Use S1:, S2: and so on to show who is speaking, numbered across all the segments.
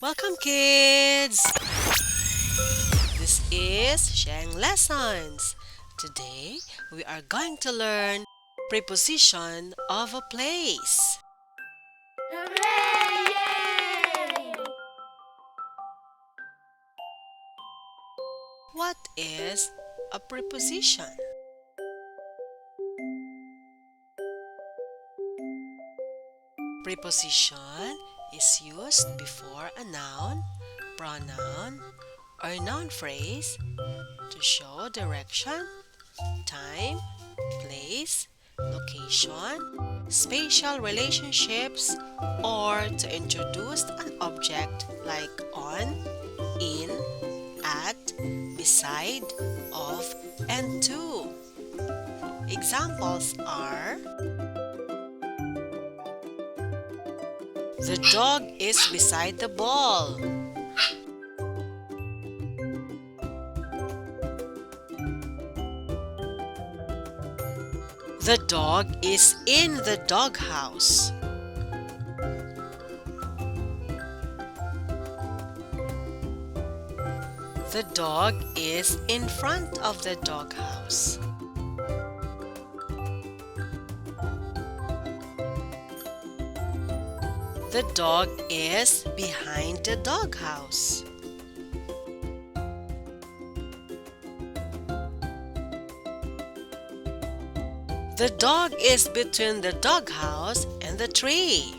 S1: Welcome, kids! This is Sheng Lessons. Today, we are going to learn preposition of a place.
S2: Hooray!
S1: What is a preposition? Preposition is used before a noun, pronoun, or noun phrase to show direction, time, place, location, spatial relationships, or to introduce an object like on, in, at, beside, of, and to. Examples are: the dog is beside the ball. The dog is in the doghouse. The dog is in front of the doghouse. The dog is behind the doghouse. The dog is between the doghouse and the tree.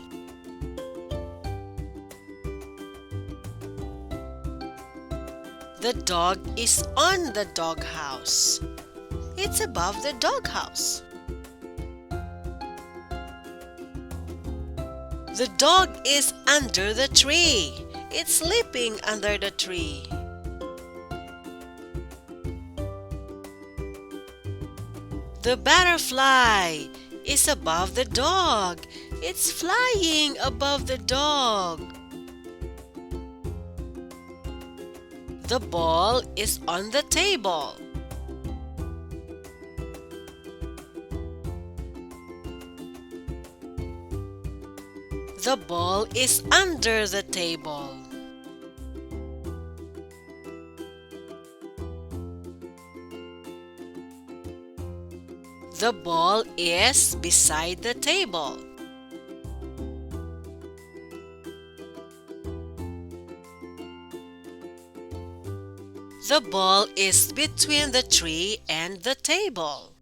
S1: The dog is on the doghouse. It's above the doghouse. The dog is under the tree. It's sleeping under the tree. The butterfly is above the dog. It's flying above the dog. The ball is on the table. The ball is under the table. The ball is beside the table. The ball is between the tree and the table.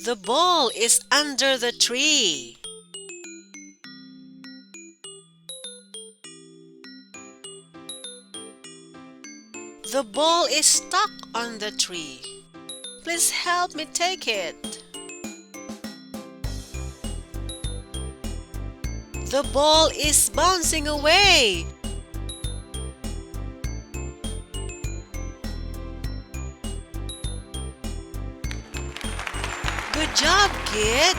S1: The ball is under the tree. The ball is stuck on the tree. Please help me take it. The ball is bouncing away. Good job, kid!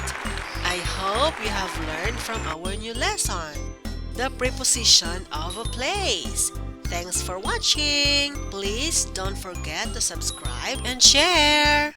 S1: I hope you have learned from our new lesson, the preposition of a place. Thanks for watching. Please don't forget to subscribe and share.